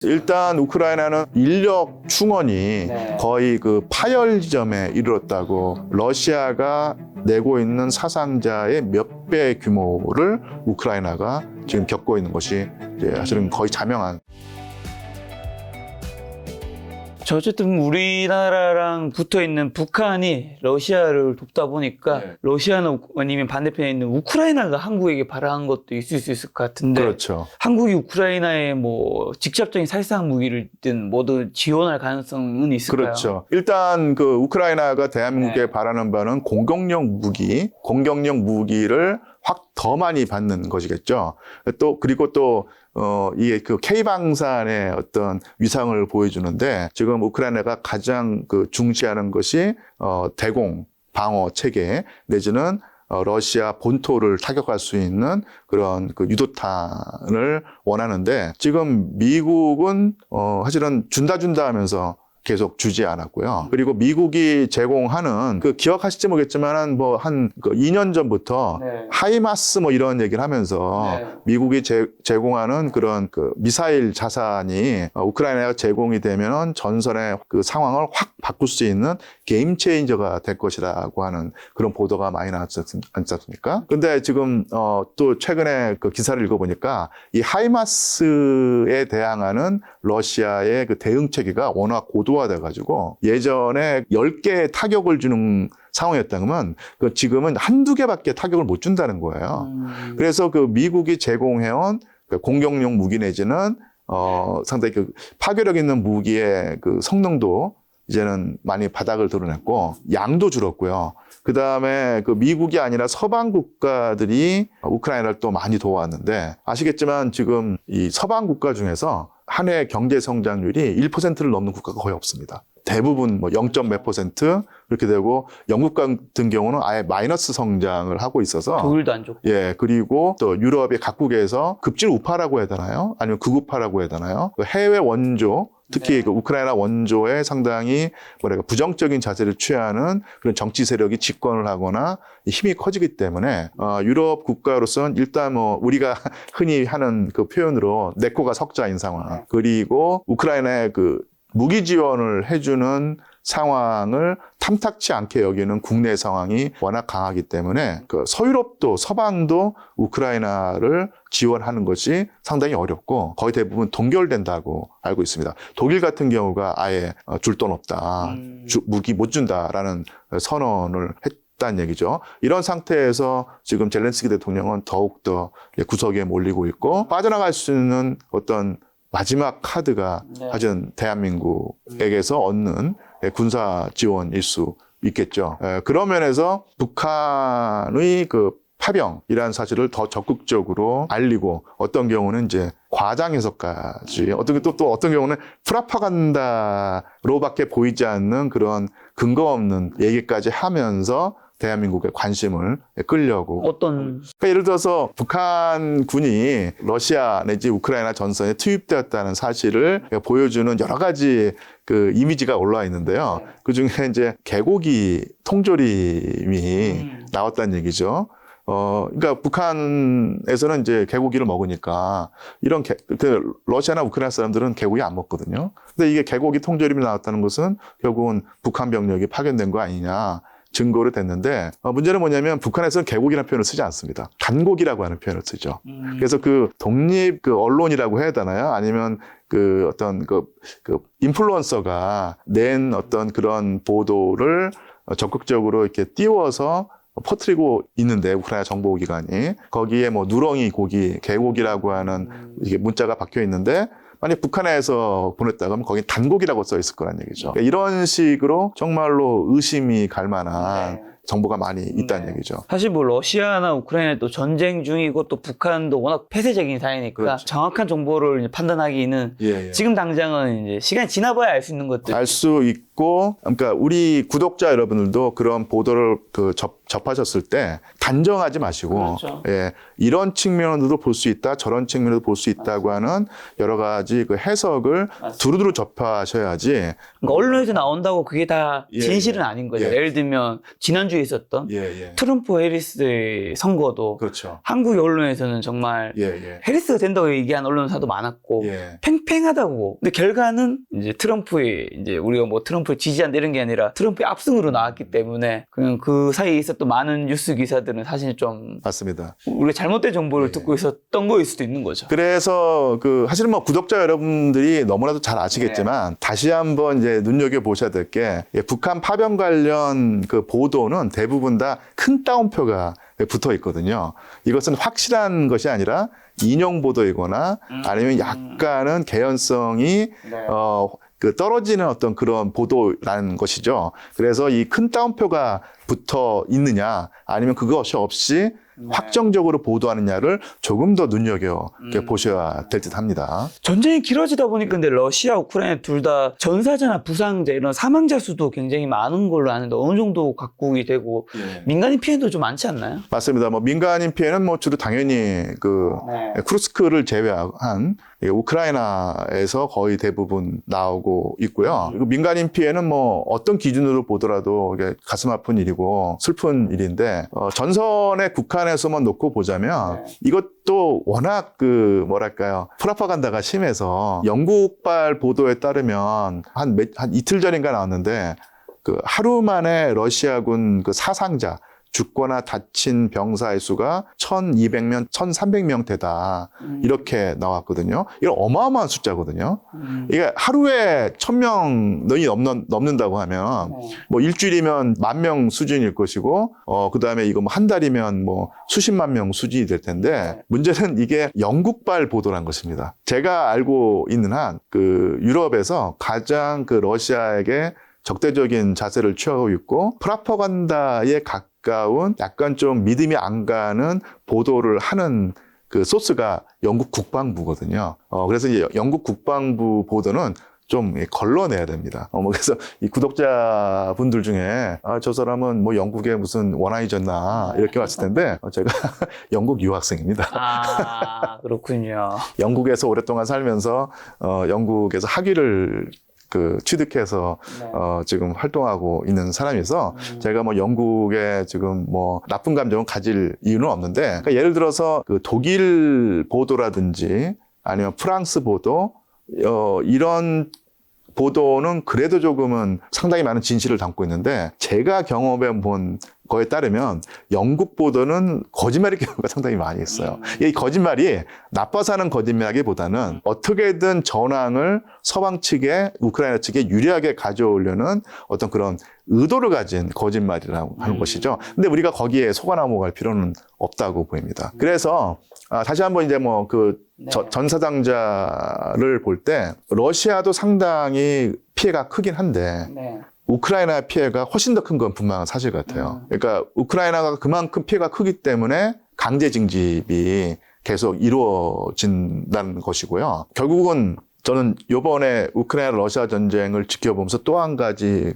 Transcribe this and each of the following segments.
일단 우크라이나는 인력 충원이 네. 거의 그 파열 지점에 이르렀다고, 러시아가 내고 있는 사상자의 몇 배 규모를 우크라이나가 지금 겪고 있는 것이 이제 사실은 거의 자명한. 어쨌든 우리나라랑 붙어 있는 북한이 러시아를 돕다 보니까 네. 러시아는 아니면 반대편에 있는 우크라이나가 한국에게 바라는 것도 있을 수 있을 것 같은데 그렇죠. 한국이 우크라이나에 뭐 직접적인 살상 무기를든 뭐든 지원할 가능성은 있을까요? 그렇죠. 일단 그 우크라이나가 대한민국에 네. 바라는 바는 공격용 무기를 확 더 많이 받는 것이겠죠. 그리고 이게 그 K방산의 어떤 위상을 보여주는데, 지금 우크라이나가 가장 중시하는 것이 대공 방어 체계 내지는 러시아 본토를 타격할 수 있는 그런 유도탄을 원하는데, 지금 미국은 사실은 준다 하면서 계속 주지 않았고요. 그리고 미국이 제공하는 기억하실지 모르겠지만 한 2년 전부터 네. 하이마스 이런 얘기를 하면서 네. 미국이 제공하는 그런 미사일 자산이 우크라이나가 제공이 되면 전선의 상황을 확 바꿀 수 있는 게임 체인저가 될 것이라고 하는 그런 보도가 많이 나왔지 않습니까? 근데 지금 또 최근에 기사를 읽어보니까 이 하이마스에 대항하는 러시아의 대응 체계가 워낙 고도화돼가지고 예전에 10개의 타격을 주는 상황이었다면 지금은 한두 개밖에 타격을 못 준다는 거예요. 그래서 미국이 제공해온 공격용 무기 내지는 상당히 파괴력 있는 무기의 성능도 이제는 많이 바닥을 드러냈고 양도 줄었고요. 그 다음에 미국이 아니라 서방 국가들이 우크라이나를 또 많이 도왔는데, 아시겠지만 지금 이 서방 국가 중에서 한 해 경제 성장률이 1%를 넘는 국가가 거의 없습니다. 대부분 0. 몇 % 그렇게 되고, 영국 같은 경우는 아예 마이너스 성장을 하고 있어서, 독일도 안 좋고. 예, 그리고 또 유럽의 각국에서 급진 우파라고 해야 되나요? 아니면 극우파라고 해야 되나요? 해외 원조, 특히 네. 우크라이나 원조에 상당히 부정적인 자세를 취하는 그런 정치 세력이 집권을 하거나 힘이 커지기 때문에 유럽 국가로서는 일단 우리가 흔히 하는 표현으로 내 코가 석자인 상황, 그리고 우크라이나의 무기 지원을 해주는 상황을 탐탁치 않게 여기는 국내 상황이 워낙 강하기 때문에 서유럽도 서방도 우크라이나를 지원하는 것이 상당히 어렵고 거의 대부분 동결된다고 알고 있습니다. 독일 같은 경우가 아예 줄 돈 없다, 무기 못 준다라는 선언을 했다는 얘기죠. 이런 상태에서 지금 젤렌스키 대통령은 더욱더 구석에 몰리고 있고, 빠져나갈 수 있는 어떤 마지막 카드가 사실은 대한민국에게서 얻는 군사 지원일 수 있겠죠. 그런 면에서 북한의 파병이라는 사실을 더 적극적으로 알리고, 어떤 경우는 이제 과장해서까지, 또 어떤 경우는 프라파간다로밖에 보이지 않는 그런 근거 없는 얘기까지 하면서 대한민국의 관심을 끌려고. 어떤 예를 들어서 북한군이 러시아 내지 우크라이나 전선에 투입되었다는 사실을 보여주는 여러 가지 이미지가 올라와 있는데요. 그 중에 이제 개고기 통조림이 나왔다는 얘기죠. 그러니까 북한에서는 이제 개고기를 먹으니까 러시아나 우크라이나 사람들은 개고기 안 먹거든요. 근데 이게 개고기 통조림이 나왔다는 것은 결국은 북한 병력이 파견된 거 아니냐 증거로 됐는데, 문제는 뭐냐면 북한에서는 개고기라는 표현을 쓰지 않습니다. 간고기라고 하는 표현을 쓰죠. 그래서 독립 언론이라고 해야 되나요? 아니면 어떤 인플루언서가 낸 어떤 그런 보도를 적극적으로 이렇게 띄워서 퍼뜨리고 있는데, 우크라이나 정보기관이 거기에 누렁이 고기, 개고기라고 하는 이게 문자가 박혀 있는데, 만약 북한에서 보냈다 그러면 거기 단고기라고 써 있을 거란 얘기죠. 그러니까 이런 식으로 정말로 의심이 갈 만한 정보가 많이 있다는 얘기죠. 사실 러시아나 우크라이나도 전쟁 중이고 또 북한도 워낙 폐쇄적인 사회니까 그렇죠. 정확한 정보를 이제 판단하기는 예. 지금 당장은 이제 시간이 지나봐야 알 수 있는 것들. 알 수 있고, 그러니까 우리 구독자 여러분들도 그런 보도를 접하셨을 때 단정하지 마시고 그렇죠. 예, 이런 측면으로도 볼 수 있다, 저런 측면으로도 볼 수 있다고 하는 여러 가지 그 해석을 맞습니다. 두루두루 접하셔야지. 그러니까 언론에서 나온다고 그게 다 예, 진실은 예. 아닌 거죠. 예. 예를 들면 지난주에 있었던 예. 트럼프 해리스의 선거도 그렇죠. 한국 언론에서는 정말 예. 해리스가 된다고 얘기한 언론사도 많았고 예. 팽팽하다고. 근데 결과는 이제 트럼프의 이제 우리가 뭐 트럼프를 지지한다 이런 게 아니라 트럼프의 압승으로 나왔기 때문에 그냥 그 사이에 있었던 많은 뉴스 기사들은 사실 좀 맞습니다. 우리가 잘못된 정보를 예. 듣고 있었던 거일 수도 있는 거죠. 그래서 그 사실은 뭐 구독자 여러분들이 너무나도 잘 아시겠지만 다시 한번 이제 눈여겨 보셔야 될 게 북한 파병 관련 그 보도는 대부분 다 큰 따옴표가 붙어 있거든요. 이것은 확실한 것이 아니라 인용 보도이거나 아니면 약간은 개연성이 네. 그 떨어지는 어떤 그런 보도라는 것이죠. 그래서 이 큰 따옴표가 붙어 있느냐 아니면 그것이 없이 확정적으로 보도하느냐를 조금 더 눈여겨 보셔야 될 듯 합니다. 전쟁이 길어지다 보니까 근데 러시아, 우크라이나 둘 다 전사자나 부상자 이런 사망자 수도 굉장히 많은 걸로 아는데 어느 정도 각국이 되고 민간인 피해도 좀 많지 않나요? 맞습니다. 뭐 민간인 피해는 뭐 주로 당연히 그 쿠르스크를 제외한 우크라이나에서 거의 대부분 나오고 있고요. 그리고 민간인 피해는 뭐 어떤 기준으로 보더라도 이게 가슴 아픈 일이고 슬픈 일인데 전선에 국한에서만 놓고 보자면 이것도 워낙 그 뭐랄까요 프로파간다가 심해서 영국발 보도에 따르면 한 이틀 전인가 나왔는데 그 하루 만에 러시아군 그 사상자 죽거나 다친 병사의 수가 1,200명, 1,300명대다. 이렇게 나왔거든요. 이건 어마어마한 숫자거든요. 이게 하루에 1,000명이 넘는다고 하면 뭐 일주일이면 10,000명 수준일 것이고 그다음에 이거 뭐 한 달이면 뭐 수십만 명 수준이 될 텐데 문제는 이게 영국발 보도란 것입니다. 제가 알고 있는 한 그 유럽에서 가장 그 러시아에게 적대적인 자세를 취하고 있고 프로파간다에 가까운 약간 좀 믿음이 안 가는 보도를 하는 그 소스가 영국 국방부거든요. 그래서 이제 영국 국방부 보도는 좀 걸러내야 됩니다. 그래서 이 구독자분들 중에 저 사람은 뭐 영국에 무슨 원한이 졌나 이렇게 왔을 텐데 제가 영국 유학생입니다. 아, 그렇군요. 영국에서 오랫동안 살면서 영국에서 학위를 그 취득해서 지금 활동하고 있는 사람이어서 제가 뭐 영국에 지금 뭐 나쁜 감정을 가질 이유는 없는데 그러니까 예를 들어서 그 독일 보도라든지 아니면 프랑스 보도 이런 보도는 그래도 조금은 상당히 많은 진실을 담고 있는데 제가 경험해 본 거에 따르면 영국 보도는 거짓말의 경우가 상당히 많이 있어요. 이 거짓말이 나빠서 하는 거짓말이라기보다는 어떻게든 전황을 서방 측에 우크라이나 측에 유리하게 가져오려는 어떤 그런 의도를 가진 거짓말이라고 하는 것이죠. 근데 우리가 거기에 속아 넘어갈 필요는 없다고 보입니다. 그래서 다시 한번 이제 뭐 그 전사장자를 볼 때 러시아도 상당히 피해가 크긴 한데 우크라이나 피해가 훨씬 더 큰 건 분명한 사실 같아요. 그러니까 우크라이나가 그만큼 피해가 크기 때문에 강제 징집이 계속 이루어진다는 것이고요. 결국은 저는 이번에 우크라이나 러시아 전쟁을 지켜보면서 또 한 가지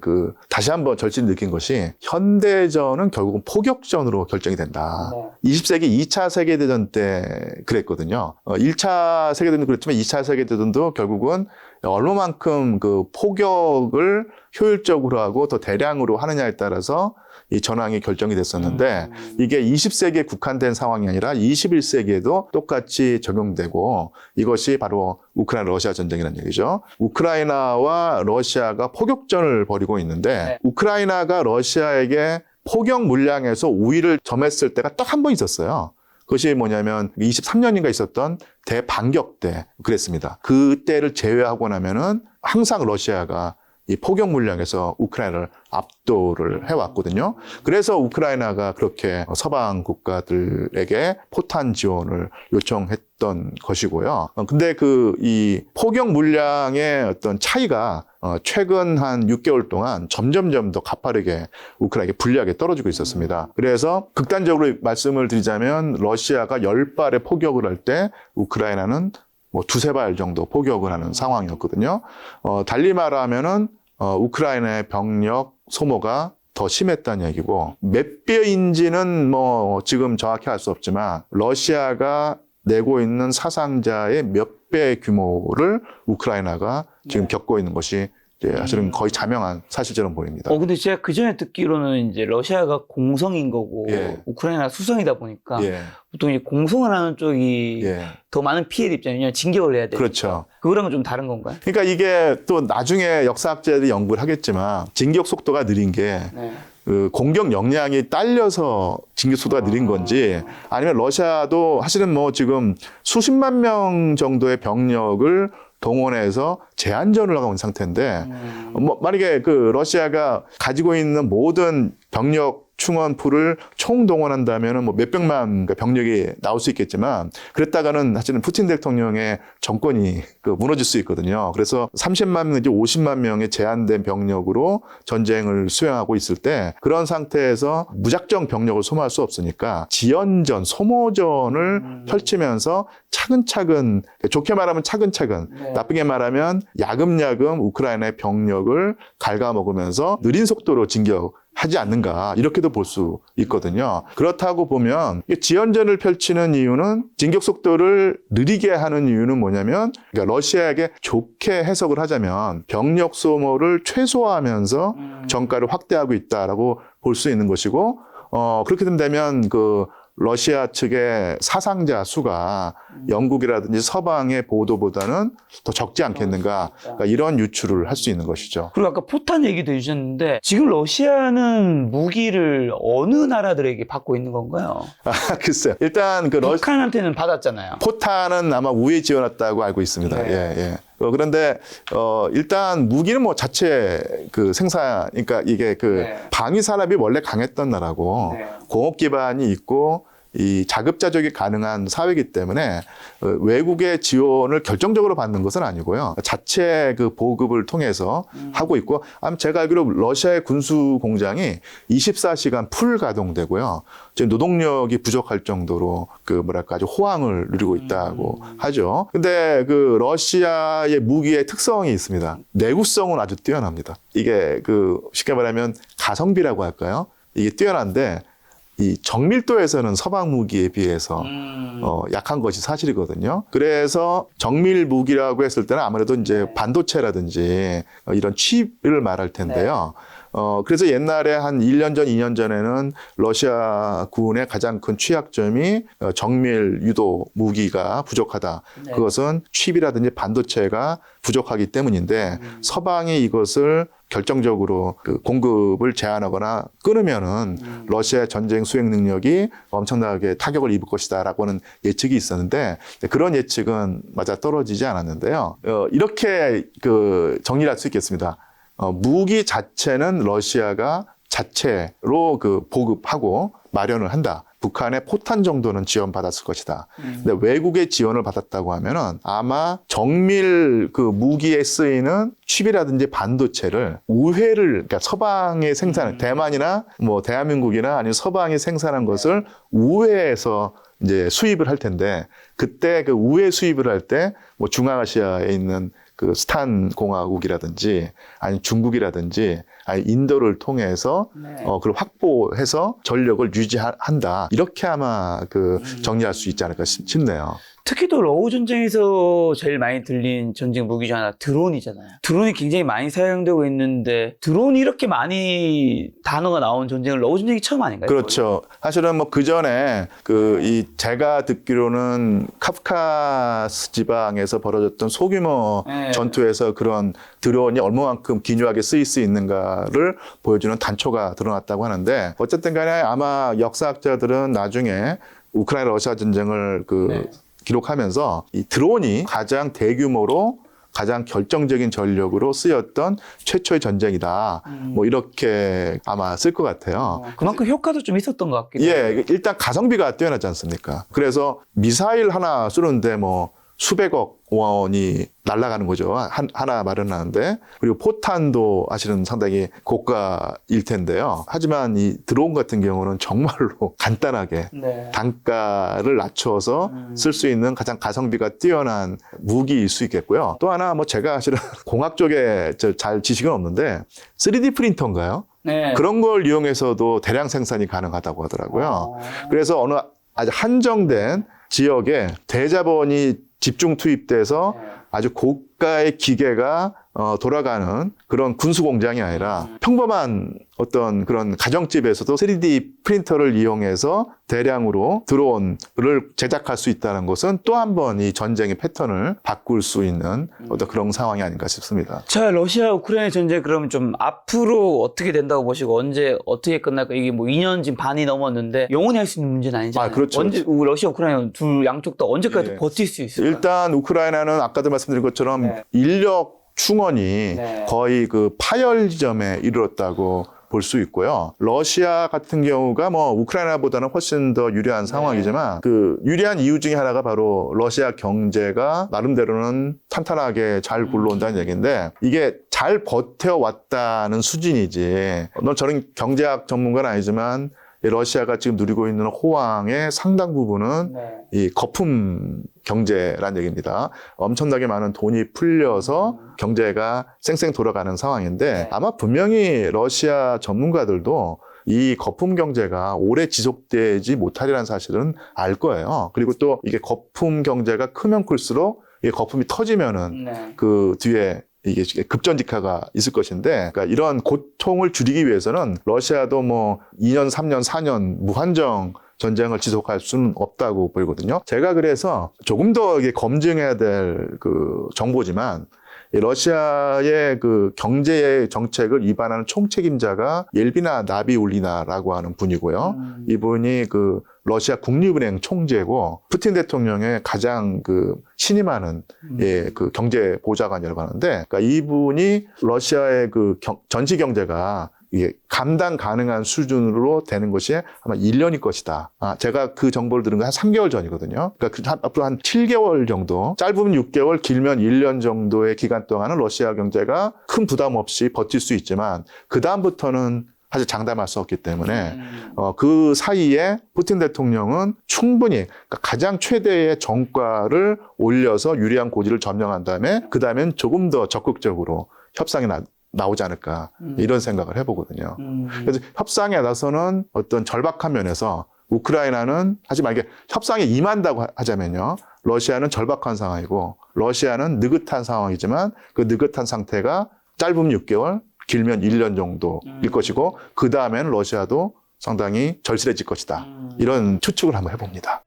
다시 한번 절실히 느낀 것이 현대전은 결국은 포격전으로 결정이 된다. 20세기 2차 세계대전 때 그랬거든요. 1차 세계대전도 그랬지만 2차 세계대전도 결국은 얼마만큼 그 포격을 효율적으로 하고 더 대량으로 하느냐에 따라서 이 전황이 결정이 됐었는데 이게 20세기에 국한된 상황이 아니라 21세기에도 똑같이 적용되고 이것이 바로 우크라이나 러시아 전쟁이라는 얘기죠. 우크라이나와 러시아가 포격전을 벌이고 있는데 우크라이나가 러시아에게 포격 물량에서 우위를 점했을 때가 딱 한 번 있었어요. 그것이 뭐냐면 23년인가 있었던 대반격 때 그랬습니다. 그때를 제외하고 나면은 항상 러시아가 이 포격 물량에서 우크라이나를 압도를 해왔거든요. 그래서 우크라이나가 그렇게 서방 국가들에게 포탄 지원을 요청했던 것이고요. 근데 이 포격 물량의 어떤 차이가 최근 한 6개월 동안 점점점 더 가파르게 우크라이나에게 불리하게 떨어지고 있었습니다. 그래서 극단적으로 말씀을 드리자면 러시아가 10발의 포격을 할 때 우크라이나는 뭐 두세 발 정도 포격을 하는 상황이었거든요. 달리 말하면은 우크라이나의 병력 소모가 더 심했다는 얘기고 몇 배인지는 뭐 지금 정확히 알 수 없지만 러시아가 내고 있는 사상자의 몇 배 규모를 우크라이나가 지금 겪고 있는 것이 이제 사실은 거의 자명한 사실처럼 보입니다. 근데 제가 그 전에 듣기로는 이제 러시아가 공성인 거고 예. 우크라이나가 수성이다 보니까 예, 보통 이제 공성을 하는 쪽이 예, 더 많은 피해를 입잖아요. 진격을 해야 되니까. 그렇죠. 그거랑은 좀 다른 건가요? 그러니까 이게 또 나중에 역사학자들이 연구를 하겠지만 진격 속도가 느린 게 네. 그 공격 역량이 딸려서 진격 속도가 느린 건지 아니면 러시아도 사실은 뭐 지금 수십만 명 정도의 병력을 동원해서 제한전을 하고 있는 상태인데 뭐 만약에 그 러시아가 가지고 있는 모든 병력 충원풀을 총동원한다면은 뭐 몇백만 병력이 나올 수 있겠지만 그랬다가는 사실은 푸틴 대통령의 정권이 무너질 수 있거든요. 그래서 30만 명 내지 50만 명의 제한된 병력으로 전쟁을 수행하고 있을 때 그런 상태에서 무작정 병력을 소모할 수 없으니까 지연전, 소모전을 펼치면서 차근차근 좋게 말하면 차근차근 네. 나쁘게 말하면 야금야금 우크라이나의 병력을 갉아먹으면서 느린 속도로 진격하지 않는가 이렇게도 볼 수 있거든요. 그렇다고 보면 지연전을 펼치는 이유는 진격 속도를 느리게 하는 이유는 뭐냐면 그러니까 러시아에게 좋게 해석을 하자면 병력 소모를 최소화하면서 전가를 확대하고 있다라고 볼 수 있는 것이고 그렇게 된다면 그 러시아 측의 사상자 수가 영국이라든지 서방의 보도보다는 더 적지 않겠는가 그러니까 이런 유추를 할 수 있는 것이죠. 그리고 아까 포탄 얘기도 해주셨는데 지금 러시아는 무기를 어느 나라들에게 받고 있는 건가요? 글쎄요. 일단 그 북한한테는 받았잖아요. 포탄은 아마 우회 지원했다고 알고 있습니다. 네. 예, 예. 그런데 일단 무기는 뭐 자체 그 생산, 그러니까 이게 그 네. 방위 산업이 원래 강했던 나라고 네. 공업 기반이 있고 이 자급자족이 가능한 사회이기 때문에 외국의 지원을 결정적으로 받는 것은 아니고요. 자체 그 보급을 통해서 하고 있고, 제가 알기로 러시아의 군수 공장이 24시간 풀 가동되고요. 지금 노동력이 부족할 정도로 그 뭐랄까 아주 호황을 누리고 있다고 하죠. 근데 그 러시아의 무기의 특성이 있습니다. 내구성은 아주 뛰어납니다. 이게 그 쉽게 말하면 가성비라고 할까요? 이게 뛰어난데 이 정밀도에서는 서방 무기에 비해서 약한 것이 사실이거든요. 그래서 정밀 무기라고 했을 때는 아무래도 이제 반도체라든지 이런 칩을 말할 텐데요. 그래서 옛날에 한 1년 전, 2년 전에는 러시아 군의 가장 큰 취약점이 정밀 유도 무기가 부족하다. 네. 그것은 칩이라든지 반도체가 부족하기 때문인데 서방이 이것을 결정적으로 그 공급을 제한하거나 끊으면은 러시아의 전쟁 수행 능력이 엄청나게 타격을 입을 것이다라고는 예측이 있었는데 그런 예측은 맞아 떨어지지 않았는데요. 이렇게 그 정리할 수 있겠습니다. 무기 자체는 러시아가 자체로 그 보급하고 마련을 한다. 북한의 포탄 정도는 지원받았을 것이다. 근데 외국의 지원을 받았다고 하면은 아마 정밀 그 무기에 쓰이는 칩이라든지 반도체를 우회를, 그러니까 서방의 생산, 대만이나 뭐 대한민국이나 아니면 서방이 생산한 것을 우회해서 이제 수입을 할 텐데 그때 그 우회 수입을 할 때 뭐 중앙아시아에 있는 그 스탄 공화국이라든지 아니 중국이라든지 아니 인도를 통해서 그걸 확보해서 전력을 유지한다. 이렇게 아마 그 정리할 수 있지 않을까 싶네요. 특히 또 러우 전쟁에서 제일 많이 들린 전쟁 무기 중 하나 드론이잖아요. 드론이 굉장히 많이 사용되고 있는데 드론이 이렇게 많이 단어가 나온 전쟁은 러우 전쟁이 처음 아닌가요? 그렇죠. 사실은 뭐 그 전에 이 제가 듣기로는 카프카스 지방에서 벌어졌던 소규모 네. 전투에서 그런 드론이 얼마만큼 기묘하게 쓰일 수 있는가를 보여주는 단초가 드러났다고 하는데 어쨌든 간에 아마 역사학자들은 나중에 우크라이나 러시아 전쟁을 네. 기록하면서 이 드론이 가장 대규모로 가장 결정적인 전력으로 쓰였던 최초의 전쟁이다. 뭐 이렇게 아마 쓸 것 같아요. 그만큼 효과도 좀 있었던 것 같기도 해요. 예, 일단 가성비가 뛰어나지 않습니까? 그래서 미사일 하나 쏘는데 뭐 수백억 원이 날아가는 거죠. 하나 마련하는데. 그리고 포탄도 사실은 상당히 고가일 텐데요. 하지만 이 드론 같은 경우는 정말로 간단하게 네. 단가를 낮춰서 쓸 수 있는 가장 가성비가 뛰어난 무기일 수 있겠고요. 또 하나 뭐 제가 사실은 공학 쪽에 잘 지식은 없는데 3D 프린터인가요? 네. 그런 걸 이용해서도 대량 생산이 가능하다고 하더라고요. 그래서 어느 아주 한정된 지역에 대자본이 집중 투입돼서 아주 고가의 기계가 돌아가는 그런 군수 공장이 아니라 평범한 어떤 그런 가정집에서도 3D 프린터를 이용해서 대량으로 드론을 제작할 수 있다는 것은 또 한 번 이 전쟁의 패턴을 바꿀 수 있는 어떤 그런 상황이 아닌가 싶습니다. 자, 러시아 우크라이나 전쟁 그러면 좀 앞으로 어떻게 된다고 보시고 언제 어떻게 끝날까? 이게 뭐 2년 지금 반이 넘었는데 영원히 할 수 있는 문제는 아니잖아요. 그렇죠. 언제 러시아 우크라이나 둘 양쪽 다 언제까지 예. 버틸 수 있을까? 일단 우크라이나는 아까도 말씀드린 것처럼 네. 인력 충원이 네. 거의 그 파열 지점에 이르렀다고 볼 수 있고요. 러시아 같은 경우가 뭐 우크라이나보다는 훨씬 더 유리한 상황이지만 그 유리한 이유 중에 하나가 바로 러시아 경제가 나름대로는 탄탄하게 잘 굴러온다는 얘기인데 이게 잘 버텨왔다는 수준이지. 저는 경제학 전문가는 아니지만 이 러시아가 지금 누리고 있는 호황의 상당 부분은 이 거품 경제란 얘기입니다. 엄청나게 많은 돈이 풀려서 경제가 쌩쌩 돌아가는 상황인데 아마 분명히 러시아 전문가들도 이 거품 경제가 오래 지속되지 못하리라는 사실은 알 거예요. 그리고 또 이게 거품 경제가 크면 클수록 이 거품이 터지면은 그 뒤에 이게 급전직하가 있을 것인데, 그러니까 이런 고통을 줄이기 위해서는 러시아도 뭐 2년, 3년, 4년 무한정 전쟁을 지속할 수는 없다고 보이거든요. 제가 그래서 조금 더 이게 검증해야 될 그 정보지만, 이 러시아의 그 경제 정책을 위반하는 총책임자가 옐비나 나비울리나라고 하는 분이고요. 이분이 그 러시아 국립은행 총재고 푸틴 대통령의 가장 그 신임하는 그 경제 보좌관이라고 하는데, 그러니까 이분이 러시아의 그 전시 경제가 이게 감당 가능한 수준으로 되는 것이 아마 1년일 것이다. 제가 그 정보를 들은 건 한 3개월 전이거든요. 그러니까 앞으로 한 7개월 정도, 짧으면 6개월, 길면 1년 정도의 기간 동안은 러시아 경제가 큰 부담 없이 버틸 수 있지만 그 다음부터는 사실 장담할 수 없기 때문에 그 사이에 푸틴 대통령은 충분히 그러니까 가장 최대의 정가를 올려서 유리한 고지를 점령한 다음에 그 다음엔 조금 더 적극적으로 협상에 나오지 않을까 이런 생각을 해보거든요. 그래서 협상에 나서는 어떤 절박한 면에서 우크라이나는 하지만 이게 협상에 임한다고 하자면요, 러시아는 절박한 상황이고 러시아는 느긋한 상황이지만 그 느긋한 상태가 짧으면 6개월, 길면 1년 정도일 것이고 그 다음에는 러시아도 상당히 절실해질 것이다. 이런 추측을 한번 해봅니다.